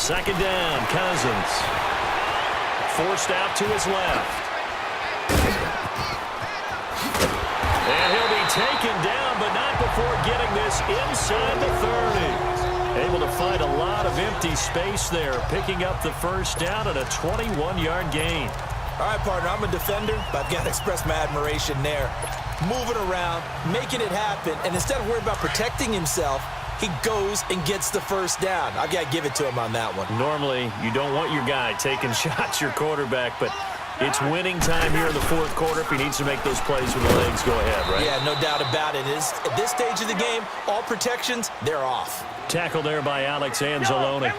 Second down, Cousins. Forced out to his left. And he'll be taken down, but not before getting this inside the 30. Able to find a lot of empty space there, picking up the first down and a 21-yard gain. All right, partner, I'm a defender, but I've got to express my admiration there. Moving around, making it happen, and instead of worrying about protecting himself, he goes and gets the first down. I've got to give it to him on that one. Normally, you don't want your guy taking shots, your quarterback, but it's winning time here in the fourth quarter. If he needs to make those plays with the legs, go ahead, right? Yeah, no doubt about it. At this stage of the game, all protections, they're off. Tackle there by Alex Anzalone.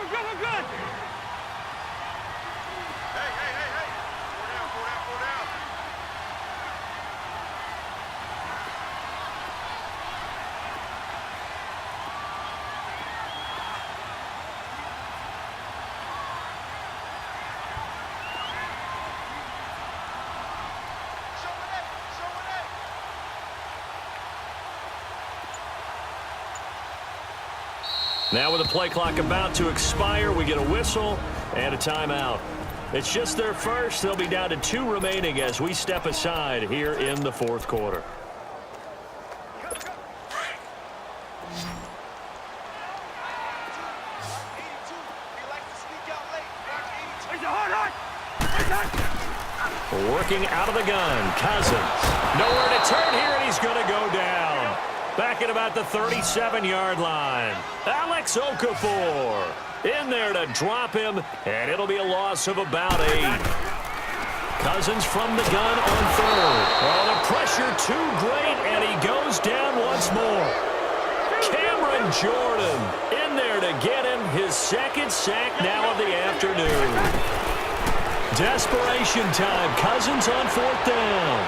Now with the play clock about to expire, we get a whistle and a timeout. It's just their first. They'll be down to 2 remaining as we step aside here in the fourth quarter. Working out of the gun, Cousins. Nowhere to turn here, and he's going to go down. Back at about the 37-yard line. Alex Okafor in there to drop him, and it'll be a loss of about 8. Cousins from the gun on third. Oh, the pressure too great, and he goes down once more. Cameron Jordan in there to get him his second sack now of the afternoon. Desperation time. Cousins on fourth down.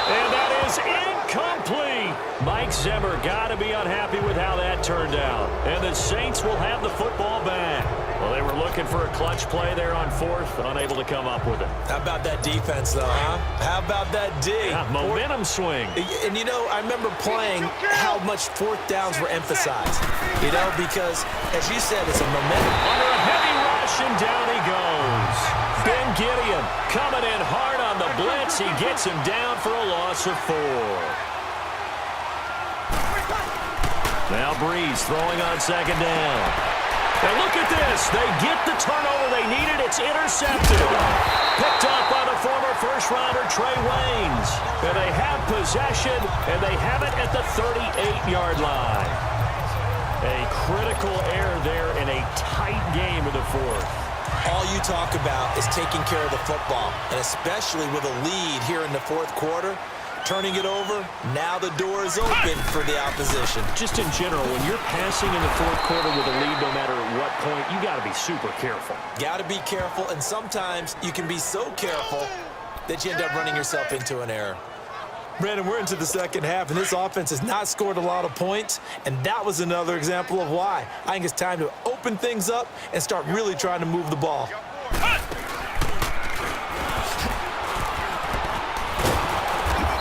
And that is incomplete. Mike Zimmer got to be unhappy with how that turned out. And the Saints will have the football back. Well, they were looking for a clutch play there on fourth, unable to come up with it. How about that defense, though, huh? How about that D? Yeah, momentum swing. And, you know, I remember playing how much fourth downs were emphasized. You know, because, as you said, it's a momentum. Under a heavy rush, and down he goes. Ben Gideon coming in hard on the blitz. He gets him down for a loss of 4. Now Breeze throwing on second down. And look at this. They get the turnover they needed. It's intercepted. Picked up by the former first-rounder Trey Waynes. And they have possession, and they have it at the 38-yard line. A critical error there in a tight game of the fourth. All you talk about is taking care of the football, and especially with a lead here in the fourth quarter, turning it over, now the door is open for the opposition. Just in general, when you're passing in the fourth quarter with a lead, no matter at what point, you got to be super careful. Got to be careful, and sometimes you can be so careful that you end up running yourself into an error. Brandon, we're into the second half, and this offense has not scored a lot of points, and that was another example of why. I think it's time to open things up and start really trying to move the ball.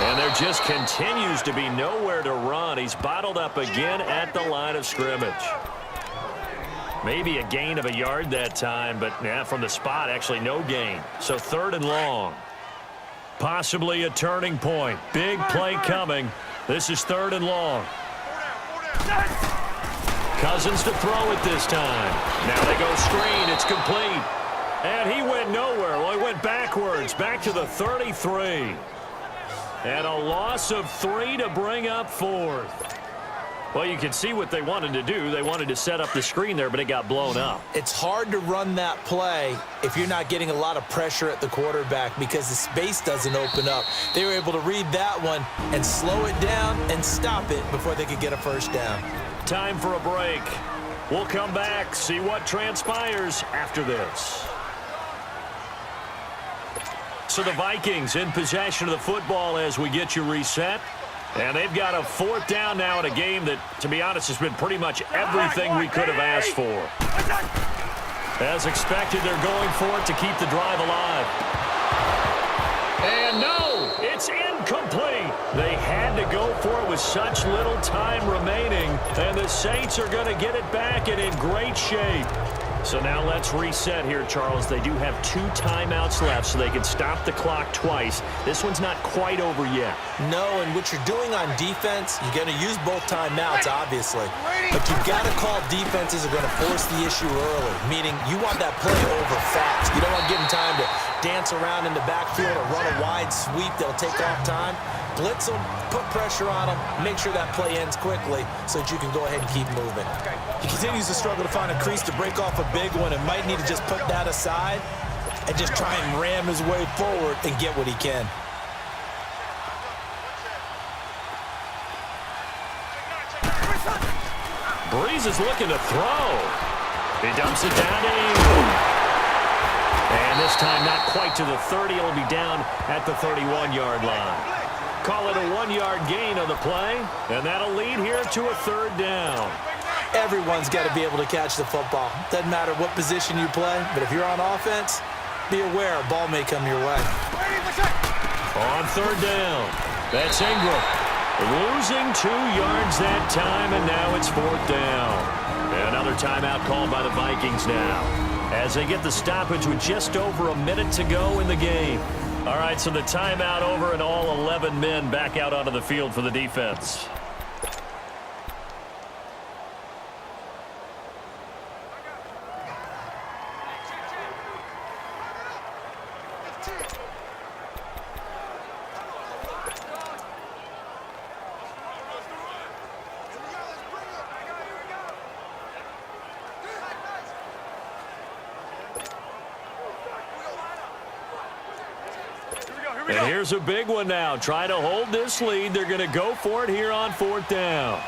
And there just continues to be nowhere to run. He's bottled up again at the line of scrimmage. Maybe a gain of a yard that time, but from the spot, actually no gain. So 3rd and long. Possibly a turning point. Big play coming. This is 3rd and long. Cousins to throw it this time. Now they go screen. It's complete. And he went nowhere. Well, he went backwards. Back to the 33. And a loss of 3 to bring up 4th. Well, you can see what they wanted to do. They wanted to set up the screen there, but it got blown up. It's hard to run that play if you're not getting a lot of pressure at the quarterback because the space doesn't open up. They were able to read that one and slow it down and stop it before they could get a first down. Time for a break. We'll come back, see what transpires after this. So the Vikings in possession of the football as we get you reset. And they've got a 4th down now in a game that, to be honest, has been pretty much everything we could have asked for. As expected, they're going for it to keep the drive alive. And no, it's incomplete. They had to go for it with such little time remaining. And the Saints are going to get it back and in great shape. So now let's reset here, Charles. They do have 2 timeouts left, so they can stop the clock twice. This one's not quite over yet. No, and what you're doing on defense, you're going to use both timeouts, obviously. But you've got to call defenses are going to force the issue early, meaning you want that play over fast. You don't want to give them time to dance around in the backfield or run a wide sweep that'll take off time. Blitz them, put pressure on them, make sure that play ends quickly so that you can go ahead and keep moving. He continues to struggle to find a crease to break off a big one and might need to just put that aside and just try and ram his way forward and get what he can. Breeze is looking to throw. He dumps it down to Ingram. And this time not quite to the 30. It'll be down at the 31-yard line. Call it a 1-yard gain on the play, and that'll lead here to a 3rd down. Everyone's got to be able to catch the football. Doesn't matter what position you play, but if you're on offense, be aware a ball may come your way. On 3rd down, that's Ingram. Losing 2 yards that time, and now it's 4th down. Another timeout called by the Vikings now, as they get the stoppage with just over a minute to go in the game. All right, so the timeout over and all 11 men back out onto the field for the defense. And here's a big one now. Trying to hold this lead. They're going to go for it here on 4th down.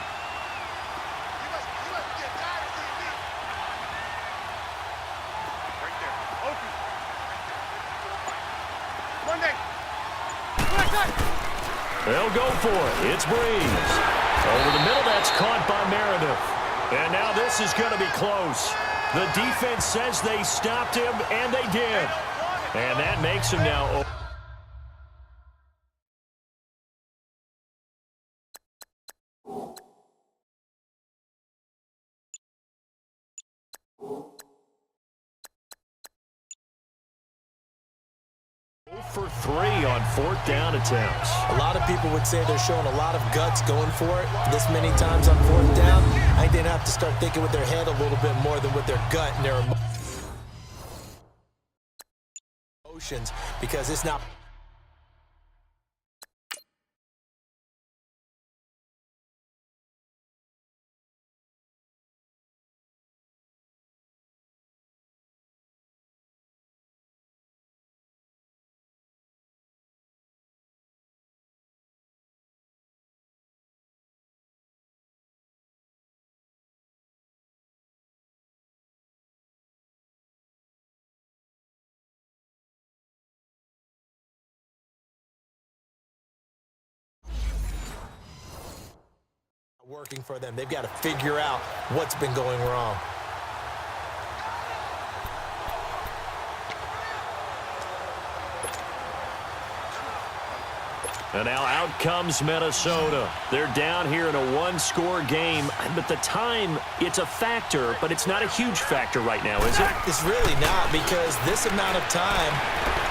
They'll go for it. It's Breeze. Over the middle, that's caught by Meredith. And now this is going to be close. The defense says they stopped him, and they did. And that makes him now... for 3 on 4th down attempts. A lot of people would say they're showing a lot of guts going for it this many times on 4th down. I think they'd have to start thinking with their head a little bit more than with their gut and their emotions, because it's not... working for them. They've got to figure out what's been going wrong. And now out comes Minnesota. They're down here in a 1-score game. But the time, it's a factor, but it's not a huge factor right now, is it? It's really not, because this amount of time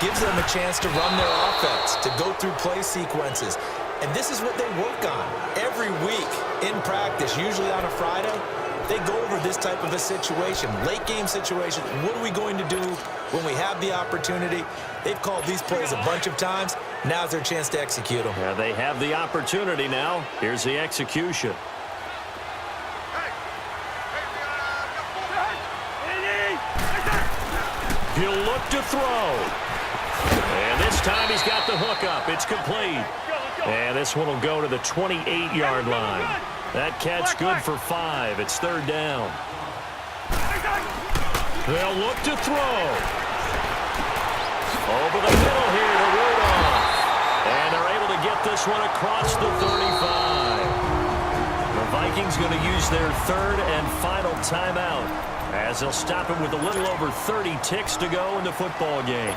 gives them a chance to run their offense, to go through play sequences. And this is what they work on every week in practice, usually on a Friday. They go over this type of a situation, late game situation. What are we going to do when we have the opportunity? They've called these plays a bunch of times. Now's their chance to execute them. Yeah, they have the opportunity now. Here's the execution. He'll look to throw. And this time he's got the hook up. It's complete. And this one will go to the 28-yard line. That catch good for 5. It's 3rd down. They'll look to throw. Over the middle here to Rudolph. And they're able to get this one across the 35. The Vikings going to use their 3rd and final timeout, as they'll stop him with a little over 30 ticks to go in the football game.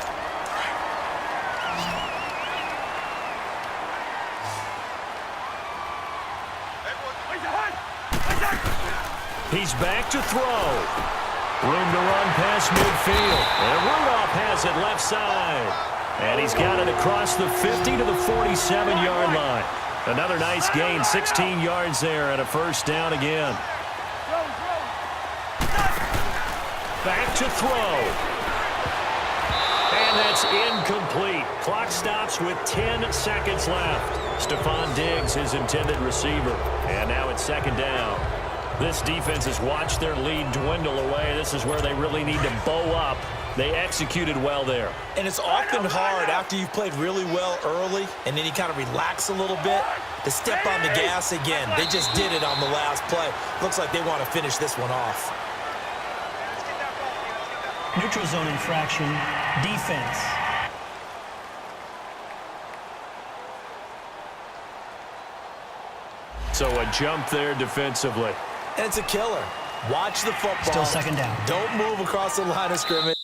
He's back to throw. Room to run past midfield. And Rudolph has it left side. And he's got it across the 50 to the 47-yard line. Another nice gain, 16 yards there and a first down again. Back to throw. And that's incomplete. Clock stops with 10 seconds left. Stephon Diggs, his intended receiver. And now it's second down. This defense has watched their lead dwindle away. This is where they really need to bow up. They executed well there. And it's often hard after you've played really well early and then you kind of relax a little bit to step on the gas again. They just did it on the last play. Looks like they want to finish this one off. Neutral zone infraction, defense. So a jump there defensively. And it's a killer. Watch the football. Still second down. Don't move across the line of scrimmage.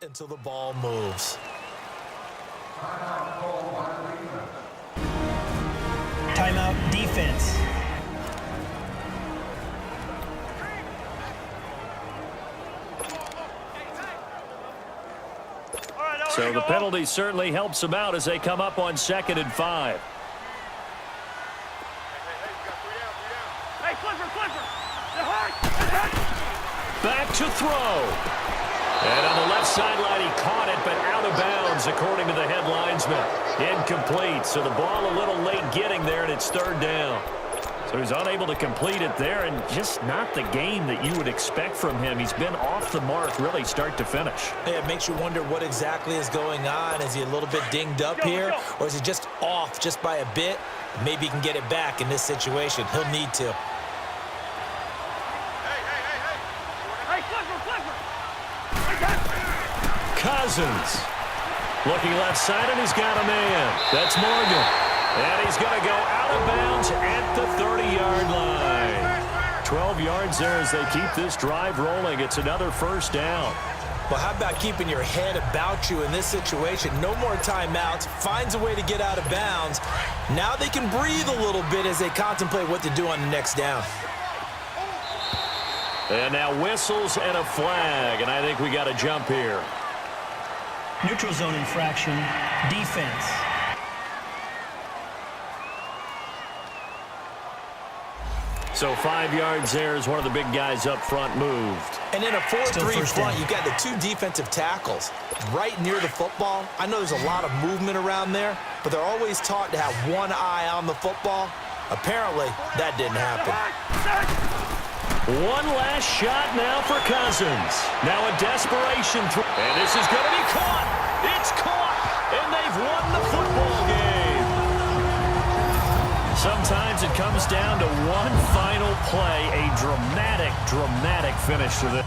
Until the ball moves. Timeout defense. So the penalty certainly helps them out as they come up on 2nd and 5. Back to throw. And on the left sideline, he caught it, but out of bounds, according to the head linesman. Incomplete, so the ball a little late getting there, and it's third down. So he's unable to complete it there, and just not the game that you would expect from him. He's been off the mark, really, start to finish. Yeah, it makes you wonder what exactly is going on. Is he a little bit dinged up here, or is he just off just by a bit? Maybe he can get it back in this situation. He'll need to. Cousins looking left side, and he's got a man. That's Morgan. And he's going to go out of bounds at the 30-yard line. 12 yards there as they keep this drive rolling. It's another first down. Well, how about keeping your head about you in this situation? No more timeouts. Finds a way to get out of bounds. Now they can breathe a little bit as they contemplate what to do on the next down. And now whistles and a flag, and I think we got a jump here. Neutral zone infraction, defense. So 5 yards there as one of the big guys up front moved. And in a 4-3 front, down. you've got the two defensive tackles right near the football. I know there's a lot of movement around there, but they're always taught to have one eye on the football. Apparently, that didn't happen. One last shot now for Cousins. Now a desperation throw. And this is going to be caught. It's caught. And they've won the football game. Sometimes it comes down to one final play. A dramatic, dramatic finish to this.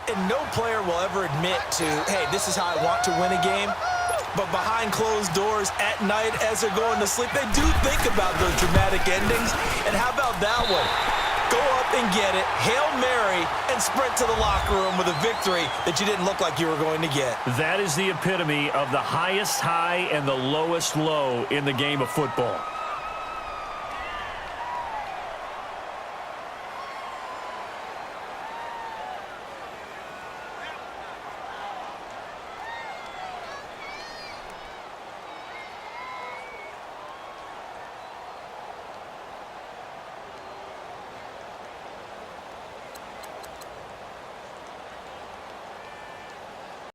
And no player will ever admit to, hey, this is how I want to win a game. But behind closed doors at night as they're going to sleep, they do think about those dramatic endings. And how about that one? Go up and get it, Hail Mary, and sprint to the locker room with a victory that you didn't look like you were going to get. That is the epitome of the highest high and the lowest low in the game of football.